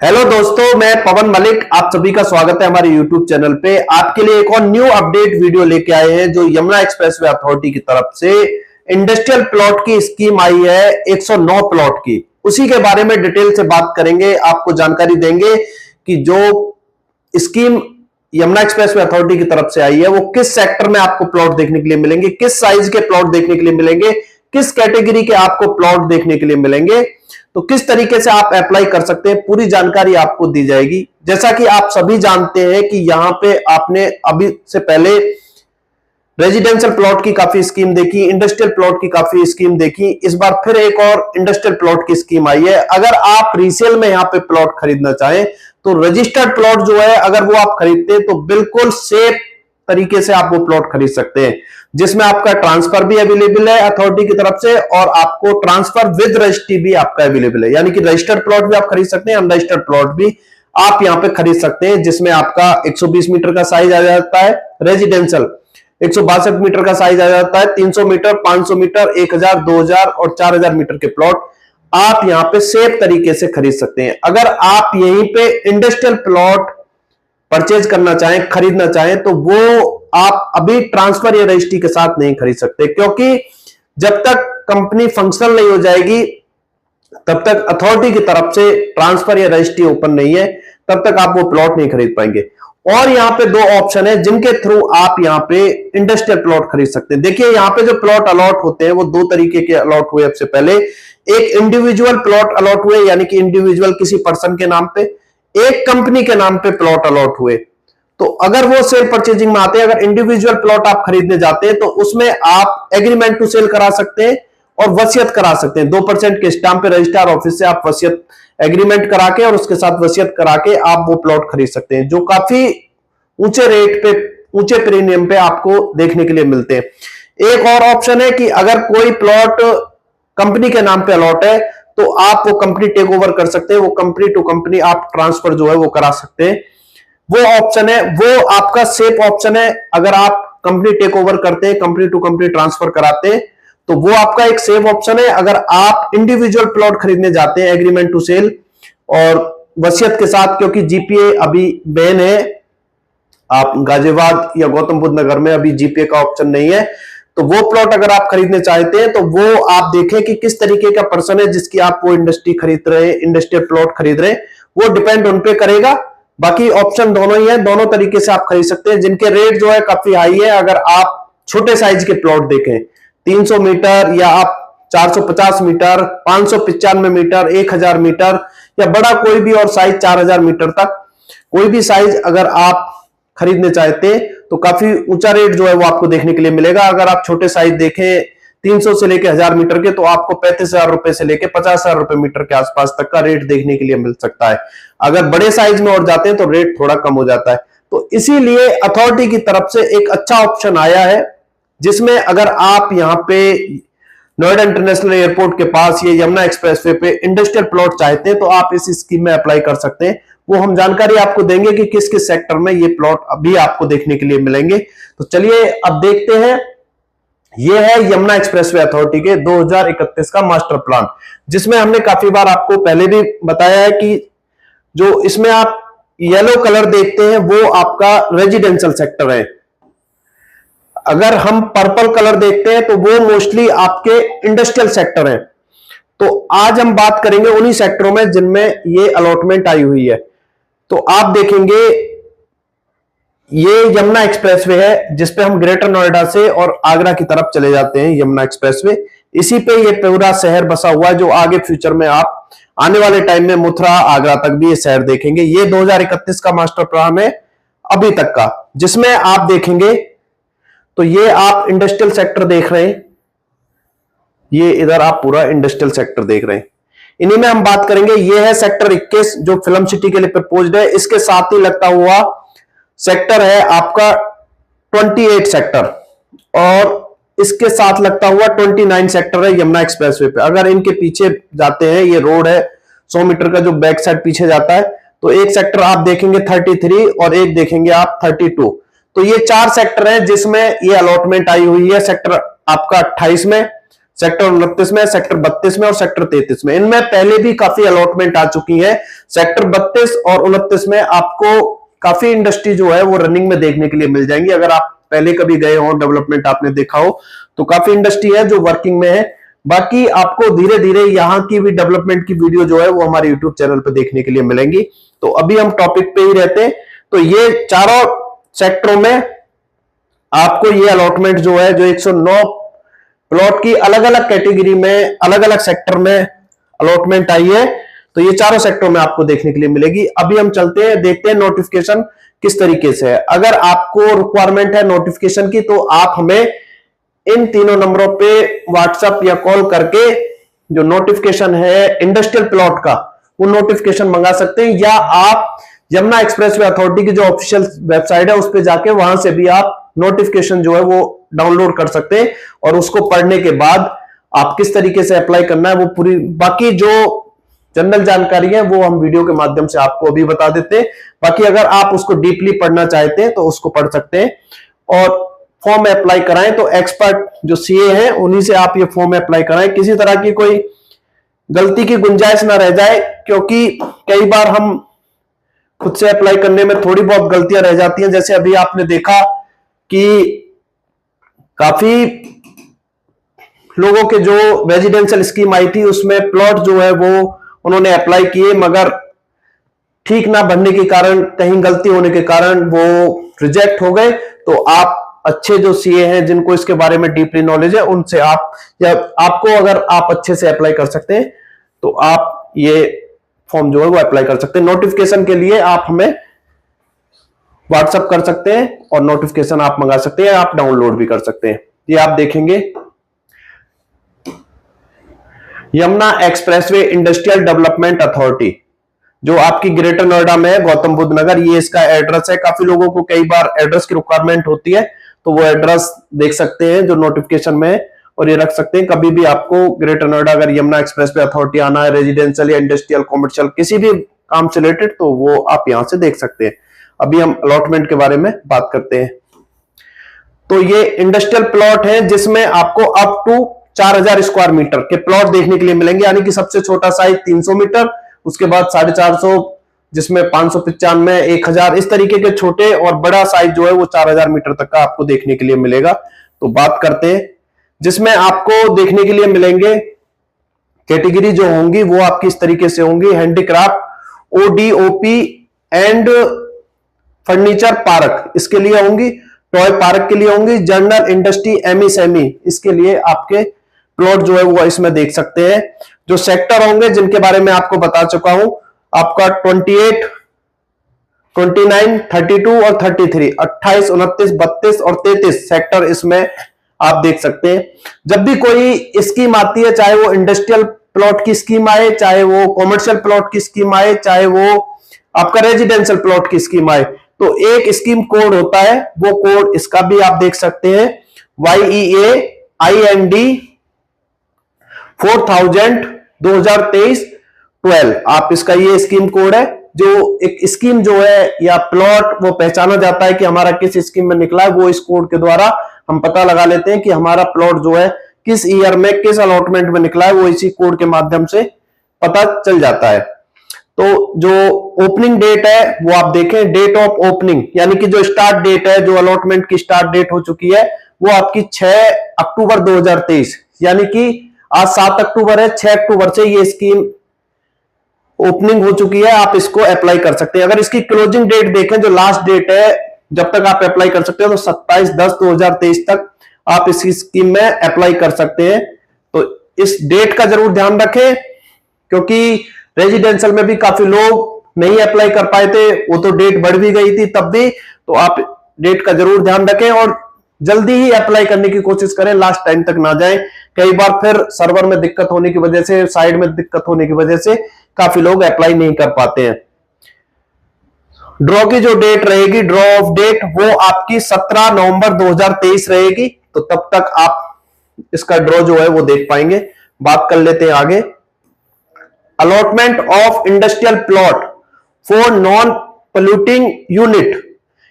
Hello दोस्तों, मैं पवन मलिक। आप सभी का स्वागत है हमारे YouTube चैनल पे। आपके लिए एक और न्यू अपडेट वीडियो लेके आए हैं जो यमुना एक्सप्रेसवे अथॉरिटी की तरफ से इंडस्ट्रियल प्लॉट की स्कीम आई है 109 प्लॉट की। उसी के बारे में डिटेल से बात करेंगे, आपको जानकारी देंगे कि जो स्कीम यमुना एक्सप्रेसवे अथॉरिटी की तरफ से आई है वो किस सेक्टर में आपको प्लॉट देखने के लिए मिलेंगे, किस साइज के प्लॉट देखने के लिए मिलेंगे, किस कैटेगरी के आपको प्लॉट देखने के लिए मिलेंगे, तो किस तरीके से आप अप्लाई कर सकते हैं, पूरी जानकारी आपको दी जाएगी। जैसा कि आप सभी जानते हैं कि यहां पे आपने अभी से पहले रेजिडेंशियल प्लॉट की काफी स्कीम देखी, इंडस्ट्रियल प्लॉट की काफी स्कीम देखी, इस बार फिर एक और इंडस्ट्रियल प्लॉट की स्कीम आई है। अगर आप रीसेल में यहां पे प्लॉट खरीदना चाहें तो रजिस्टर्ड प्लॉट जो है अगर वो आप खरीदते हैं तो बिल्कुल सेफ तरीके से आप वो प्लॉट खरीद सकते हैं, जिसमें आपका ट्रांसफर भी अवेलेबल है अथॉरिटी की तरफ से और आपको ट्रांसफर विद रजिस्ट्री भी आपका अवेलेबल है। यानी कि रजिस्टर्ड प्लॉट भी आप खरीद सकते हैं, अनरजिस्टर्ड प्लॉट भी आप यहां पे खरीद सकते हैं, जिसमें आपका 120 मीटर का साइज आ जाता है रेजिडेंशियल, 162 मीटर का साइज आ जाता है, 300 मीटर, 500 मीटर, 1000, 2000 और 4000 मीटर के प्लॉट आप यहां पे सेफ तरीके से खरीद सकते हैं। अगर आप यहीं पे इंडस्ट्रियल प्लॉट परचेज करना चाहें, खरीदना चाहें, तो वो आप अभी ट्रांसफर या रजिस्ट्री के साथ नहीं खरीद सकते, क्योंकि जब तक कंपनी फंक्शनल नहीं हो जाएगी तब तक अथॉरिटी की तरफ से ट्रांसफर या रजिस्ट्री ओपन नहीं है, तब तक आप वो प्लॉट नहीं खरीद पाएंगे। और यहां पे दो ऑप्शन है जिनके थ्रू आप यहां पे इंडस्ट्रियल प्लॉट खरीद सकते हैं। देखिए, यहां पे जो प्लॉट अलॉट होते हैं वो दो तरीके के अलॉट हुए। सबसे पहले एक इंडिविजुअल प्लॉट अलॉट हुए, यानी कि इंडिविजुअल किसी पर्सन के नाम पे, एक कंपनी के नाम पे प्लॉट अलॉट हुए। तो अगर वो सेल परचेजिंग में आते हैं, अगर इंडिविजुअल प्लॉट आप खरीदने जाते हैं तो उसमें आप एग्रीमेंट टू सेल करा सकते हैं और वसीयत करा सकते हैं। 2% के स्टाम्प पे रजिस्ट्रार ऑफिस से आप वसीयत एग्रीमेंट करा के और उसके साथ वसीयत करा के आप वो प्लॉट खरीद सकते हैं, जो काफी ऊंचे रेट पे, ऊंचे प्रीमियम पे आपको देखने के लिए मिलते हैं। एक और ऑप्शन है कि अगर कोई प्लॉट कंपनी के नाम पे अलॉट है तो आप वो कंपनी टेक ओवर कर सकते हैं, वो कंपनी टू कंपनी आप ट्रांसफर जो है वो करा सकते हैं। वो ऑप्शन है, वो आपका सेफ ऑप्शन है। अगर आप कंपनी टेक ओवर करते हैं, कंपनी टू कंपनी ट्रांसफर कराते हैं, तो वो आपका एक सेफ ऑप्शन है। अगर आप इंडिविजुअल प्लॉट खरीदने जाते हैं एग्रीमेंट टू सेल और वसीयत के साथ, क्योंकि जीपीए अभी बैन है, आप गाजियाबाद या गौतम बुद्ध नगर में अभी जीपीए का ऑप्शन नहीं है, तो वो प्लॉट अगर आप खरीदने चाहते हैं तो वो आप देखें कि किस तरीके का पर्सन है जिसकी आप वो इंडस्ट्री खरीद रहे हैं, इंडस्ट्रियल प्लॉट खरीद रहे हैं, वो डिपेंड उन पे करेगा। बाकी ऑप्शन दोनों ही है, दोनों तरीके से आप खरीद सकते हैं, जिनके रेट जो है काफी हाई है। अगर आप छोटे साइज के प्लॉट देखें, 300 मीटर या आप 450 मीटर, 595 मीटर, 1000 मीटर या बड़ा कोई भी और साइज 4000 मीटर तक कोई भी साइज अगर आप खरीदने चाहते हैं तो काफी ऊंचा रेट जो है वो आपको देखने के लिए मिलेगा। अगर आप छोटे साइज देखें 300 से लेके 1000 मीटर के, तो आपको 35,000 रुपए से लेके 50,000 रुपए मीटर के आसपास तक का रेट देखने के लिए मिल सकता है। अगर बड़े साइज में और जाते हैं तो रेट थोड़ा कम हो जाता है। तो इसीलिए अथॉरिटी की तरफ से एक अच्छा ऑप्शन आया है, जिसमें अगर आप यहाँ पे नोएडा इंटरनेशनल एयरपोर्ट के पास ये यमुना एक्सप्रेसवे पे इंडस्ट्रियल प्लॉट चाहते हैं तो आप इस स्कीम में अप्लाई कर सकते हैं। वो हम जानकारी आपको देंगे कि किस किस सेक्टर में ये प्लॉट अभी आपको देखने के लिए मिलेंगे। तो चलिए अब देखते हैं। ये है यमुना एक्सप्रेसवे अथॉरिटी के 2031 का मास्टर प्लान, जिसमें हमने काफी बार आपको पहले भी बताया है कि जो इसमें आप येलो कलर देखते हैं वो आपका रेजिडेंशियल सेक्टर है। अगर हम पर्पल कलर देखते हैं तो वो मोस्टली आपके इंडस्ट्रियल सेक्टर हैं। तो आज हम बात करेंगे उन्हीं सेक्टरों में जिनमें ये अलॉटमेंट आई हुई है। तो आप देखेंगे ये यमुना एक्सप्रेसवे है, जिसपे हम ग्रेटर नोएडा से और आगरा की तरफ चले जाते हैं। यमुना एक्सप्रेसवे, इसी पे ये पूरा शहर बसा हुआ है, जो आगे फ्यूचर में आप आने वाले टाइम में मथुरा, आगरा तक भी ये शहर देखेंगे। ये 2031 का मास्टर प्लान है अभी तक का, जिसमें आप देखेंगे तो ये आप इंडस्ट्रियल सेक्टर देख रहे हैं, ये इधर आप पूरा इंडस्ट्रियल सेक्टर देख रहे हैं। इन्हीं में हम बात करेंगे। ये है सेक्टर 21 जो फिल्म सिटी के लिए प्रपोज्ड है। इसके साथ ही लगता हुआ सेक्टर है आपका 28 सेक्टर और इसके साथ लगता हुआ 29 सेक्टर है यमुना एक्सप्रेसवे पे। अगर इनके पीछे जाते हैं, ये रोड है 100 मीटर का जो बैक साइड पीछे जाता है, तो एक सेक्टर आप देखेंगे 33 और एक देखेंगे आप 32। तो ये 4 सेक्टर हैं जिसमें ये अलॉटमेंट आई हुई है। सेक्टर आपका 28 में, सेक्टर 29 में, सेक्टर 32 में और सेक्टर 33 में। इनमें पहले भी काफी अलॉटमेंट आ चुकी है। सेक्टर 32 और 29 में आपको काफी इंडस्ट्री जो है वो रनिंग में देखने के लिए मिल जाएंगी। अगर आप पहले कभी गए हो, डेवलपमेंट आपने देखा हो, तो काफी इंडस्ट्री है जो वर्किंग में है। बाकी आपको धीरे धीरे यहाँ की भी डेवलपमेंट की वीडियो जो है वो हमारे यूट्यूब चैनल पर देखने के लिए मिलेंगी। तो अभी हम टॉपिक पे ही रहते हैं। तो ये चारों सेक्टरों में आपको ये अलॉटमेंट जो है, जो 109 प्लॉट की अलग अलग कैटेगरी में, अलग अलग सेक्टर में अलॉटमेंट आई है, तो ये चारों सेक्टरों में आपको देखने के लिए मिलेगी। अभी हम चलते हैं, देखते हैं नोटिफिकेशन किस तरीके से है। अगर आपको रिक्वायरमेंट है नोटिफिकेशन की, तो आप हमें इन तीनों नंबरों पे व्हाट्सएप या कॉल करके जो नोटिफिकेशन है इंडस्ट्रियल प्लॉट का, वो नोटिफिकेशन मंगा सकते हैं, या आप यमुना एक्सप्रेसवे अथॉरिटी की जो ऑफिशियल वेबसाइट है उस पर जाके वहां से भी आप नोटिफिकेशन जो है वो डाउनलोड कर सकते हैं। और उसको पढ़ने के बाद आप किस तरीके से अप्लाई करना है वो पूरी, बाकी जो जनरल जानकारी है वो हम वीडियो के माध्यम से आपको अभी बता देते हैं। बाकी अगर आप उसको डीपली पढ़ना चाहते हैं तो उसको पढ़ सकते हैं और फॉर्म अप्लाई कराएं। तो एक्सपर्ट जो सीए हैं उन्हीं से आप ये फॉर्म अप्लाई कराएं। किसी तरह की कोई गलती की गुंजाइश ना रह जाए, क्योंकि कई बार हम खुद से अप्लाई करने में थोड़ी बहुत गलतियां रह जाती हैं। जैसे अभी आपने देखा कि काफी लोगों के जो रेजिडेंशियल स्कीम आई थी उसमें प्लॉट जो है वो उन्होंने अप्लाई किए, मगर ठीक ना बनने के कारण, कहीं गलती होने के कारण वो रिजेक्ट हो गए। तो आप अच्छे जो सीए हैं जिनको इसके बारे में डीपली नॉलेज है, उनसे आप, या आपको अगर आप अच्छे से अप्लाई कर सकते हैं तो आप ये फॉर्म जो है वो अप्लाई कर सकते हैं। नोटिफिकेशन के लिए आप हमें व्हाट्सएप कर सकते हैं और नोटिफिकेशन आप मंगा सकते हैं, आप डाउनलोड भी कर सकते हैं। ये आप देखेंगे Yamuna expressway industrial development authority, जो आपकी ग्रेटर नोएडा में है, गौतम बुद्ध नगर, ये इसका एड्रेस है। काफी लोगों को कई बार एड्रेस की रिक्वायरमेंट होती है, तो वो एड्रेस देख सकते हैं जो नोटिफिकेशन में है और ये रख सकते हैं। कभी भी आपको ग्रेटर नोएडा अगर यमुना एक्सप्रेसवे अथॉरिटी आना है, रेजिडेंशियल या इंडस्ट्रियल कॉमर्शियल किसी भी काम से रिलेटेड, तो वो आप यहां से देख सकते हैं। अभी हम अलॉटमेंट के बारे में बात करते हैं। तो ये इंडस्ट्रियल प्लॉट है जिसमें आपको अप टू 4000 स्क्वायर मीटर के प्लॉट देखने के लिए मिलेंगे, यानी कि सबसे छोटा साइज 300 मीटर, उसके बाद 450, जिसमें 595, 1000, इस तरीके के छोटे, और बड़ा साइज जो है वो 4000 मीटर तक का आपको देखने के लिए मिलेगा। तो बात करते हैं, जिसमें आपको देखने के लिए मिलेंगे कैटेगरी जो होंगी वो आपकी इस तरीके से होंगी: handicraft, ODOP and furniture park इसके लिए होंगी, टॉय पार्क के लिए होंगी, जनरल इंडस्ट्री, एमएसएमई इसके लिए आपके प्लॉट जो है वो इसमें देख सकते हैं। जो सेक्टर होंगे जिनके बारे में आपको बता चुका हूं, आपका 28, 29, 32 और 33, 28, 29, 32 और 33 सेक्टर इसमें आप देख सकते हैं। जब भी कोई स्कीम आती है, चाहे वो इंडस्ट्रियल प्लॉट की स्कीम आए, चाहे वो कॉमर्शियल प्लॉट की स्कीम आए, चाहे वो आपका रेजिडेंशियल प्लॉट की स्कीम आए, तो एक स्कीम कोड होता है, वो कोड इसका भी आप देख सकते हैं, YEA-IND 4000 2023 12। आप इसका ये स्कीम कोड है। जो एक स्कीम जो है या प्लॉट वो पहचाना जाता है कि हमारा किस स्कीम में निकला है, वो इस कोड के द्वारा हम पता लगा लेते हैं कि हमारा प्लॉट जो है किस ईयर में, किस अलॉटमेंट में निकला है, वो इसी कोड के माध्यम से पता चल जाता है। तो जो ओपनिंग डेट है वो आप देखें, डेट ऑफ ओपनिंग, यानी कि जो स्टार्ट डेट है, जो अलॉटमेंट की स्टार्ट डेट हो चुकी है, वो आपकी 6 अक्टूबर 2023, यानी कि आज 7 अक्टूबर है, 6 अक्टूबर से ये स्कीम ओपनिंग हो चुकी है, आप इसको अप्लाई कर सकते हैं। अगर इसकी क्लोजिंग डेट देखें, जो लास्ट डेट है जब तक आप अप्लाई कर सकते हैं, तो 27/10/2023 तक आप इस स्कीम में अप्लाई कर सकते हैं। तो इस डेट का जरूर ध्यान रखें, क्योंकि रेजिडेंशियल में भी काफी लोग नहीं अप्लाई कर पाए थे, वो तो डेट बढ़ भी गई थी तब भी, तो आप डेट का जरूर ध्यान रखें और जल्दी ही अप्लाई करने की कोशिश करें, लास्ट टाइम तक ना जाएं। कई बार फिर सर्वर में दिक्कत होने की वजह से, साइड में दिक्कत होने की वजह से काफी लोग अप्लाई नहीं कर पाते हैं। ड्रॉ की जो डेट रहेगी, ड्रॉ ऑफ डेट, वो आपकी 17 नवंबर 2023 रहेगी, तो तब तक आप इसका ड्रॉ जो है वो देख पाएंगे। बात कर लेते हैं आगे। Allotment of industrial plot for non polluting unit,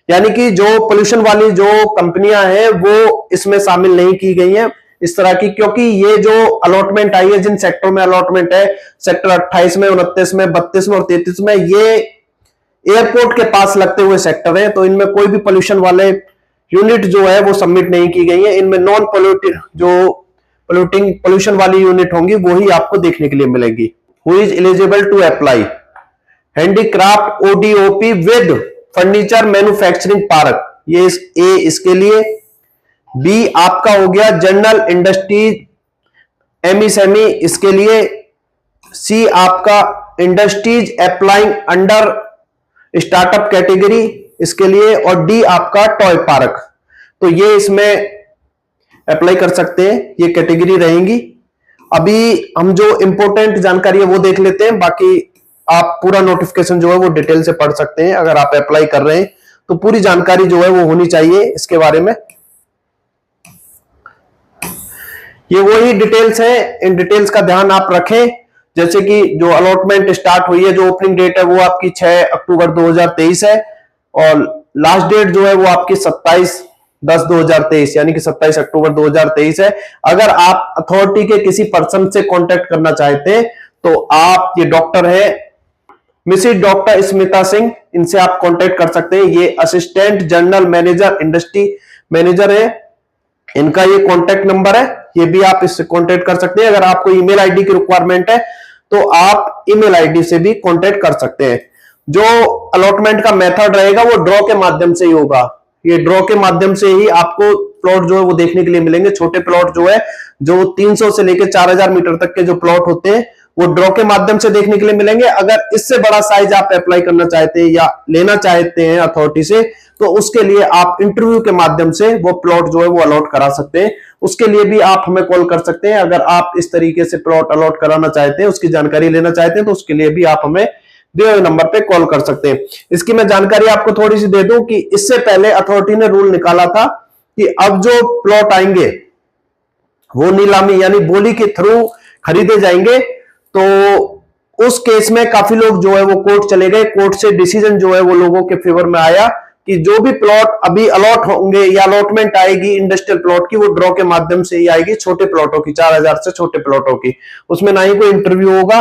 यानी कि जो पोल्यूशन वाली जो कंपनियां हैं वो इसमें शामिल नहीं की गई हैं। इस तरह की, क्योंकि ये जो अलॉटमेंट आई है, जिन सेक्टर में अलॉटमेंट है, सेक्टर 28 में, 29 में, 32 में और 33 में, ये एयरपोर्ट के पास लगते हुए सेक्टर है। तो इनमें कोई भी पोल्यूशन वाले यूनिट जो है वो सबमिट नहीं की गई है। इनमें नॉन पोल्यूशन वाली यूनिट होंगी, वो ही आपको देखने के लिए मिलेगी। Who is eligible to apply? Handicraft ODOP with furniture manufacturing park, ये ए इसके लिए। बी आपका हो गया जनरल इंडस्ट्रीज एमएसएमई, इसके लिए। सी आपका industries applying under startup category, इसके लिए। और डी आपका टॉय पार्क। तो ये इसमें अप्लाई कर सकते हैं, ये कैटेगरी रहेंगी। अभी हम जो इंपॉर्टेंट जानकारी है वो देख लेते हैं, बाकी आप पूरा नोटिफिकेशन जो है वो डिटेल से पढ़ सकते हैं। अगर आप अप्लाई कर रहे हैं तो पूरी जानकारी जो है वो होनी चाहिए इसके बारे में। ये वही डिटेल्स है, इन डिटेल्स का ध्यान आप रखें। जैसे कि जो अलॉटमेंट स्टार्ट हुई है, जो ओपनिंग डेट है वो आपकी 6 अक्टूबर 2023 है, और लास्ट डेट जो है वो आपकी 27/10/2023 यानी कि 27 अक्टूबर 2023 है। अगर आप अथॉरिटी के किसी पर्सन से कांटेक्ट करना चाहते हैं तो आप, ये डॉक्टर है मिसेज डॉक्टर स्मिता सिंह, इनसे आप कांटेक्ट कर सकते हैं। ये assistant general manager industry manager है, इनका ये कांटेक्ट नंबर है, ये भी आप इससे कांटेक्ट कर सकते हैं। अगर आपको ईमेल आईडी की रिक्वायरमेंट है तो आप ईमेल आईडी से भी कांटेक्ट कर सकते हैं। जो अलॉटमेंट का मेथड रहेगा वो ड्रॉ के माध्यम से ही होगा। ये ड्रॉ के माध्यम से ही आपको प्लॉट जो है वो देखने के लिए मिलेंगे। छोटे प्लॉट जो है, जो 300 से लेकर 4000 मीटर तक के जो प्लॉट होते हैं वो ड्रॉ के माध्यम से देखने के लिए मिलेंगे। अगर इससे बड़ा साइज आप अप्लाई करना चाहते हैं या लेना चाहते हैं अथॉरिटी से, तो उसके लिए आप इंटरव्यू के माध्यम से वो प्लॉट जो है वो अलॉट करा सकते हैं। उसके लिए भी आप हमें कॉल कर सकते हैं। अगर आप इस तरीके से प्लॉट अलॉट कराना चाहते हैं, उसकी जानकारी लेना चाहते हैं, तो उसके लिए भी आप हमें दिए हुए नंबर पे कॉल कर सकते हैं। इसकी मैं जानकारी आपको थोड़ी सी दे दूं कि इससे पहले अथॉरिटी ने रूल निकाला था कि अब जो प्लॉट आएंगे वो नीलामी यानी बोली के थ्रू खरीदे जाएंगे। तो उस केस में काफी लोग जो है वो कोर्ट चले गए। कोर्ट से डिसीजन जो है वो लोगों के फेवर में आया कि जो भी प्लॉट अभी अलॉट होंगे या अलॉटमेंट आएगी इंडस्ट्रियल प्लॉट की, वो ड्रॉ के माध्यम से ही आएगी, छोटे प्लॉटों की, 4000 से छोटे प्लॉटों की। उसमें ना ही कोई इंटरव्यू होगा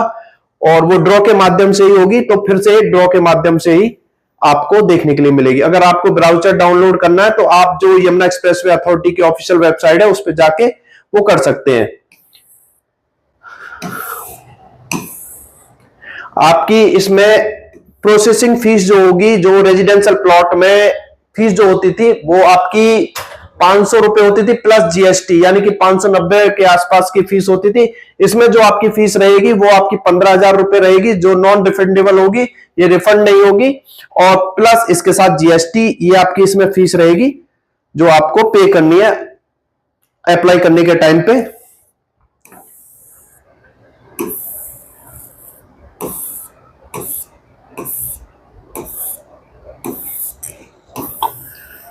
और वो ड्रॉ के माध्यम से ही होगी। तो फिर से ड्रॉ के माध्यम से ही आपको देखने के लिए मिलेगी। अगर आपको ब्राउज़र डाउनलोड करना है तो आप जो यमुना एक्सप्रेसवे अथॉरिटी की ऑफिशियल वेबसाइट है उस पर जाके वो कर सकते हैं। आपकी इसमें प्रोसेसिंग फीस जो होगी, जो रेजिडेंशियल प्लॉट में फीस जो होती थी वो आपकी 500 रुपए होती थी प्लस जीएसटी, यानी कि 590 के आसपास की फीस होती थी। इसमें जो आपकी फीस रहेगी वो आपकी 15,000 रुपए रहेगी, जो नॉन रिफंडेबल होगी, ये रिफंड नहीं होगी। और प्लस इसके साथ जीएसटी, ये आपकी इसमें फीस रहेगी जो आपको पे करनी है अप्लाई करने के टाइम पे।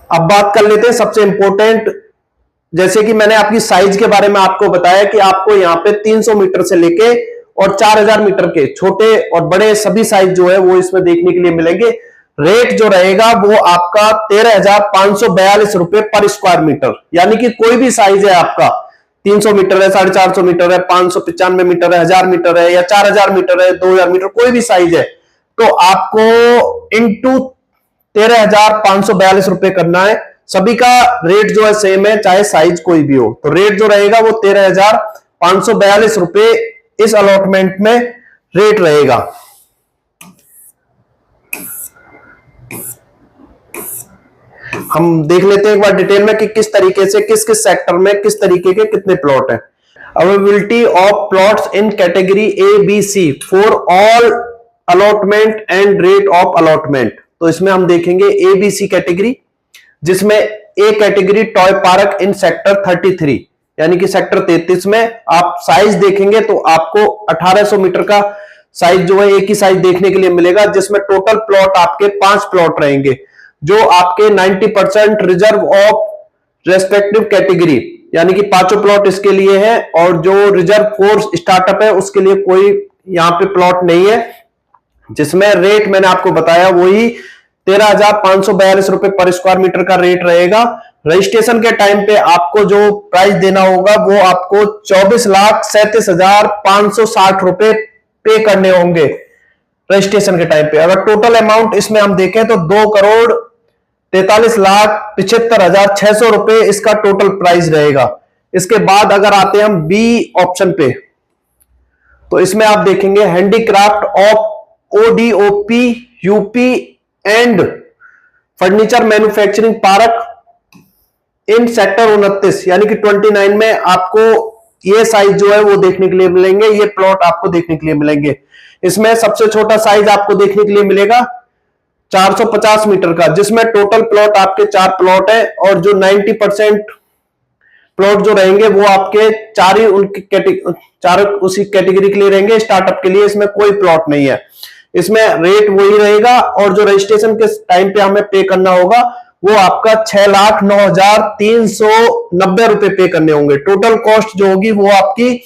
अब बात कर लेते हैं सबसे इंपॉर्टेंट, जैसे कि मैंने आपकी साइज के बारे में आपको बताया कि आपको यहाँ पे 300 मीटर से लेके और 4000 मीटर के छोटे और बड़े सभी साइज जो है वो इसमें देखने के लिए मिलेंगे। रेट जो रहेगा वो आपका 13,542 रुपए पर स्क्वायर मीटर, यानी कि कोई भी साइज है आपका, 300 मीटर है, 450 मीटर है, 595 मीटर है, 1000 मीटर है या 4000 मीटर है, 2000 मीटर, कोई भी साइज है, तो आपको इंटू 13,542 रुपए करना है। सभी का रेट जो है सेम है, चाहे साइज कोई भी हो। तो रेट जो रहेगा वो 13,542 रुपए इस अलॉटमेंट में रेट रहेगा। हम देख लेते हैं एक बार डिटेल में कि किस तरीके से किस किस सेक्टर में किस तरीके के कितने प्लॉट हैं। Availability of plots in category A B C for all allotment and rate of allotment. तो इसमें हम देखेंगे ए बी सी कैटेगरी, जिसमें A category toy park in sector 33 यानी कि सेक्टर 33 में आप साइज देखेंगे तो आपको 1800 मीटर का साइज जो है एक ही साइज देखने के लिए मिलेगा, जिसमें टोटल प्लॉट आपके 5 प्लॉट रहेंगे जो आपके 90% रिजर्व ऑफ रेस्पेक्टिव कैटेगरी, यानी कि 5 प्लॉट इसके लिए है। और जो रिजर्व फोर्स स्टार्टअप है उसके लिए कोई यहां पे प्लॉट नहीं है, जिसमें रेट मैंने आपको बताया वही 13,542 रुपए पर स्क्वायर मीटर का रेट रहेगा। रजिस्ट्रेशन के टाइम पे आपको जो प्राइस देना होगा वो आपको 24,37,560 रुपए पे करने होंगे रजिस्ट्रेशन के टाइम पे। अगर टोटल अमाउंट इसमें हम देखें तो 2,43,75,600 रुपए इसका टोटल प्राइस रहेगा। इसके बाद अगर आते हैं हम बी ऑप्शन पे, तो इसमें आप देखेंगे handicraft of ODOP UP and furniture manufacturing park in sector 29 यानी कि 29 में आपको ये साइज जो है वो देखने के लिए मिलेंगे, ये प्लॉट आपको देखने के लिए मिलेंगे। इसमें सबसे छोटा साइज आपको देखने के लिए मिलेगा 450 मीटर का, जिसमें टोटल प्लॉट आपके 4 प्लॉट है और जो 90% प्लॉट जो रहेंगे वो आपके चार उसी कैटेगरी के लिए रहेंगे। स्टार्टअप के लिए इसमें कोई प्लॉट नहीं है। इसमें रेट वही रहेगा और जो रजिस्ट्रेशन के टाइम पे हमें पे करना होगा वो आपका 6,09,390 रुपए पे करने होंगे। टोटल कॉस्ट जो होगी वो आपकी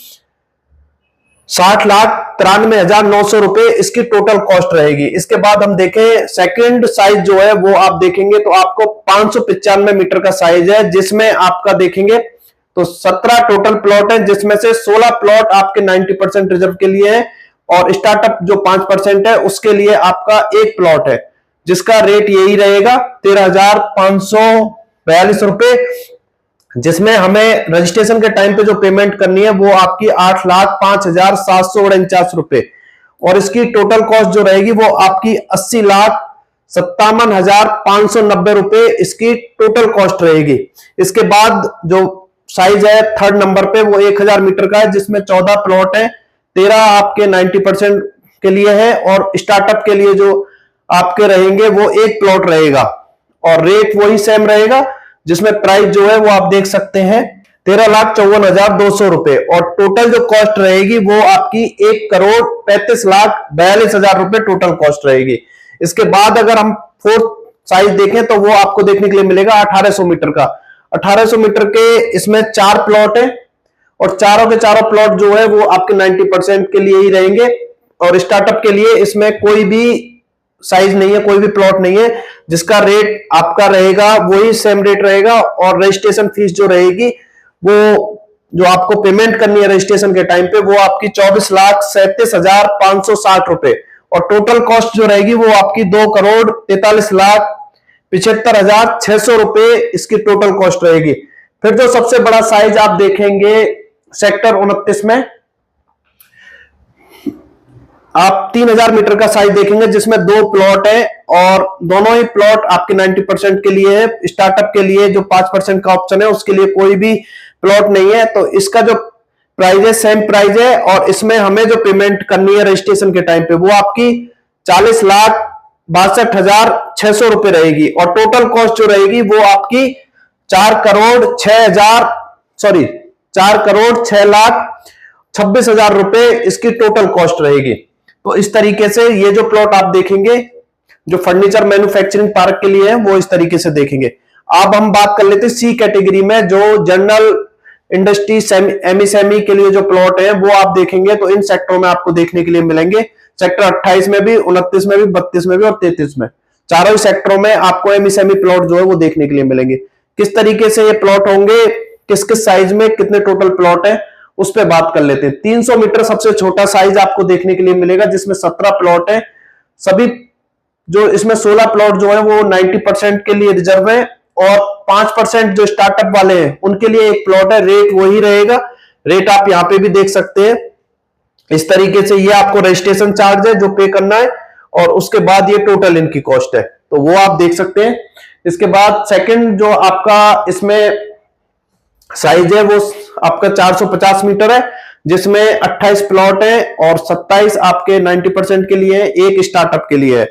60,93,900 रुपए इसकी टोटल कॉस्ट रहेगी। इसके बाद हम देखें सेकंड साइज जो है वो आप देखेंगे तो आपको 595 मीटर का साइज है, जिसमें आपका देखेंगे तो 17 टोटल प्लॉट है, जिसमें से 16 प्लॉट आपके 90% रिजर्व के लिए है और स्टार्टअप जो 5% है उसके लिए आपका एक प्लॉट है, जिसका रेट यही रहेगा 13,542 रुपए, जिसमें हमें रजिस्ट्रेशन के टाइम पे जो पेमेंट करनी है वो आपकी 8,05,749 रुपए और इसकी टोटल कॉस्ट जो रहेगी वो आपकी 80,57,590 रुपए इसकी टोटल कॉस्ट रहेगी। इसके बाद जो साइज है थर्ड नंबर पे वो 1,000 मीटर का है, जिसमें 14 प्लॉट है, 13 आपके 90% के लिए है और स्टार्टअप के लिए जो आपके रहेंगे वो एक प्लॉट रहेगा और रेट वही सेम रहेगा, जिसमें प्राइस जो है वो आप देख सकते हैं 13,54,200 रुपए और टोटल जो कॉस्ट रहेगी वो आपकी 1,35,42,000 रुपए टोटल कॉस्ट रहेगी। इसके बाद अगर हम फोर्थ साइज देखें तो वो आपको देखने के लिए मिलेगा 1800 मीटर का। 1800 मीटर के इसमें 4 प्लॉट है और चारों के चारों प्लॉट जो है वो आपके 90% के लिए ही रहेंगे और स्टार्टअप के लिए इसमें कोई भी साइज नहीं है, कोई भी प्लॉट नहीं है, जिसका रेट आपका रहेगा वही सेम रेट रहेगा और रजिस्ट्रेशन फीस जो रहेगी वो जो आपको पेमेंट करनी है रजिस्ट्रेशन के टाइम पे वो आपकी 24,37,560 रुपए और टोटल कॉस्ट जो रहेगी वो आपकी 2,43,75,600 रुपए इसकी टोटल कॉस्ट रहेगी। फिर जो सबसे बड़ा साइज आप देखेंगे सेक्टर 29 में आप 3,000 मीटर का साइज देखेंगे, जिसमें 2 प्लॉट है और दोनों ही प्लॉट आपके 90% के लिए है। स्टार्टअप के लिए जो 5% का ऑप्शन है उसके लिए कोई भी प्लॉट नहीं है, तो इसका जो प्राइस है सेम प्राइस है और इसमें हमें जो पेमेंट करनी है रजिस्ट्रेशन के टाइम पे वो आपकी 40,62,600 रुपए रहेगी और टोटल कॉस्ट जो रहेगी वो आपकी 4,06,26,000 रुपए इसकी टोटल कॉस्ट रहेगी। तो इस तरीके से ये जो प्लॉट आप देखेंगे जो फर्नीचर मैन्युफैक्चरिंग पार्क के लिए है वो इस तरीके से देखेंगे। अब हम बात कर लेते हैं सी कैटेगरी में, जो जनरल इंडस्ट्री एमएसएमई के लिए जो प्लॉट है वो आप देखेंगे तो इन सेक्टरों में आपको देखने के लिए मिलेंगे। सेक्टर 28 में भी, 29 में भी, 32 में भी और 33 में, चारों ही सेक्टरों में आपको एमएसएमई प्लॉट जो है वो देखने के लिए मिलेंगे। किस तरीके से ये प्लॉट होंगे, किस किस साइज में कितने टोटल प्लॉट है उस पर बात कर लेते हैं। 300 मीटर सबसे छोटा साइज आपको देखने के लिए मिलेगा, जिसमें 17 प्लॉट है। सभी जो इसमें 16 प्लॉट जो है वो 90% के लिए रिजर्व है और 5% जो स्टार्टअप वाले हैं उनके लिए एक प्लॉट है। रेट वही रहेगा, रेट आप यहां पे भी देख सकते हैं। इस तरीके से ये आपको रजिस्ट्रेशन चार्ज है जो पे करना है और उसके बाद ये टोटल इनकी कॉस्ट है, तो वो आप देख सकते हैं। इसके बाद सेकंड जो आपका इसमें साइज है वो आपका 450 मीटर है, जिसमें 28 प्लॉट है और 27 आपके 90% के लिए है, एक स्टार्टअप के लिए है।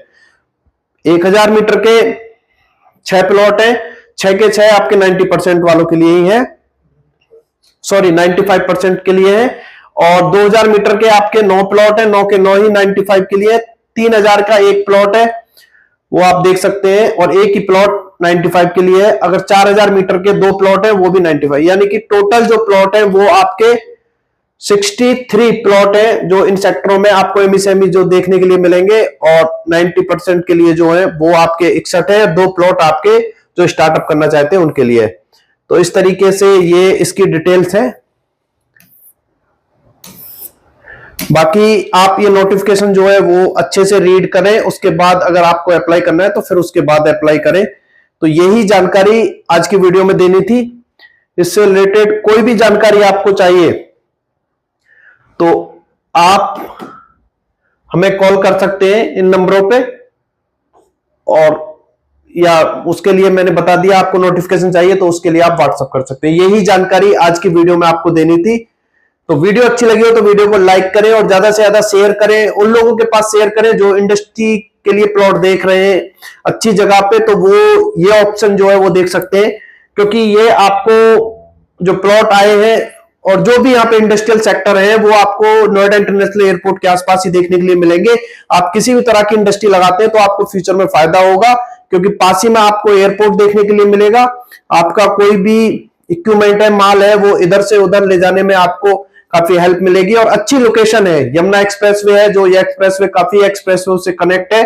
1,000 मीटर के 6 प्लॉट है, 6 के 6 आपके 90% वालों के लिए ही है, 95% के लिए है और 2,000 मीटर के आपके 9 प्लॉट है, 9 के 9 ही 95 के लिए। 3,000 का एक प्लॉट है वो आप देख सकते हैं और एक ही प्लॉट 95 के लिए है। अगर 4,000 मीटर के 2 प्लॉट है वो भी 95, यानी कि टोटल जो प्लॉट है वो आपके 63 प्लॉट है जो इन सेक्टरों में आपको एमएसएमई जो देखने के लिए मिलेंगे और 90% के लिए जो है वो आपके 61 है, 2 प्लॉट आपके जो स्टार्टअप करना चाहते हैं उनके लिए। तो इस तरीके से ये इसकी डिटेल्स है। बाकी आप ये नोटिफिकेशन जो है वो अच्छे से रीड करें, उसके बाद अगर आपको अप्लाई करना है तो फिर उसके बाद अप्लाई करें। तो यही जानकारी आज की वीडियो में देनी थी। इससे रिलेटेड कोई भी जानकारी आपको चाहिए तो आप हमें कॉल कर सकते हैं इन नंबरों पे, और या उसके लिए मैंने बता दिया आपको नोटिफिकेशन चाहिए तो उसके लिए आप व्हाट्सएप कर सकते हैं। यही जानकारी आज की वीडियो में आपको देनी थी। तो वीडियो अच्छी लगी हो तो वीडियो को लाइक करें और ज्यादा से ज्यादा शेयर करें, उन लोगों के पास शेयर करें जो इंडस्ट्री के लिए प्लॉट देख रहे हैं अच्छी जगह पे, तो वो ये ऑप्शन जो है वो देख सकते हैं। क्योंकि ये आपको जो प्लॉट आए हैं और जो भी यहाँ पे इंडस्ट्रियल सेक्टर है वो आपको नोएडा इंटरनेशनल एयरपोर्ट के आसपास ही देखने के लिए मिलेंगे। आप किसी भी तरह की इंडस्ट्री लगाते हैं तो आपको फ्यूचर में फायदा होगा, क्योंकि पास ही में आपको एयरपोर्ट देखने के लिए मिलेगा। आपका कोई भी इक्विपमेंट है, माल है, वो इधर से उधर ले जाने में आपको काफी हेल्प मिलेगी। और अच्छी लोकेशन है, यमुना एक्सप्रेसवे है, जो ये एक्सप्रेसवे काफी एक्सप्रेसवे से कनेक्ट है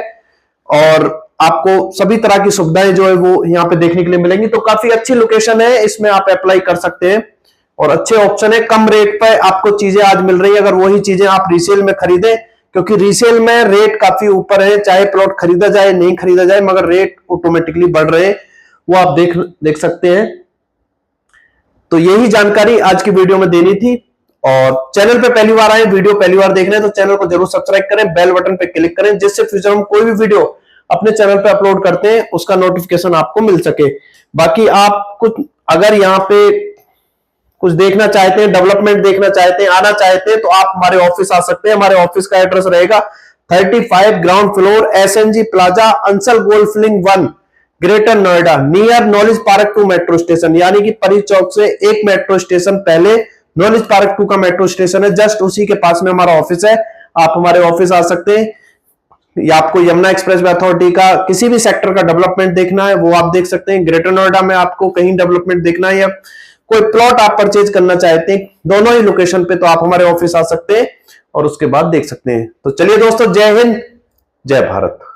और आपको सभी तरह की सुविधाएं जो है वो यहाँ पे देखने के लिए मिलेंगी। तो काफी अच्छी लोकेशन है, इसमें आप अप्लाई कर सकते हैं और अच्छे ऑप्शन है। कम रेट पर आपको चीजें आज मिल रही है। अगर वही चीजें आप रीसेल में खरीदें, क्योंकि रीसेल में रेट काफी ऊपर है, चाहे प्लॉट खरीदा जाए नहीं खरीदा जाए, मगर रेट ऑटोमेटिकली बढ़ रहे हैं, वो आप देख सकते हैं। तो यही जानकारी आज की वीडियो में देनी थी। और चैनल पे पहली बार आए, वीडियो पहली बार देख रहे हैं तो चैनल को जरूर सब्सक्राइब करें, बेल बटन पे क्लिक करें, जिससे फ्यूचर में कोई भी वीडियो अपने चैनल पे अपलोड करते हैं उसका नोटिफिकेशन आपको मिल सके। बाकी आप कुछ अगर यहाँ पे कुछ देखना चाहते हैं, डेवलपमेंट देखना चाहते हैं, आना चाहते हैं, तो आप हमारे ऑफिस आ सकते हैं। हमारे ऑफिस का एड्रेस रहेगा 35 ground floor SNG plaza, Ansal golf link 1, greater Noida, near knowledge park 2 metro station. यानी कि परी चौक से एक मेट्रो स्टेशन पहले नॉलेज पार्क 2 का मेट्रो स्टेशन है, जस्ट उसी के पास में हमारा ऑफिस है। आप हमारे ऑफिस आ सकते हैं। या आपको यमुना एक्सप्रेसवे अथॉरिटी का किसी भी सेक्टर का डेवलपमेंट देखना है वो आप देख सकते हैं। ग्रेटर नोएडा में आपको कहीं डेवलपमेंट देखना है या कोई प्लॉट आप परचेज करना चाहते हैं दोनों ही लोकेशन पे, तो आप हमारे ऑफिस आ सकते हैं और उसके बाद देख सकते हैं। तो चलिए दोस्तों, जय हिंद, जय भारत।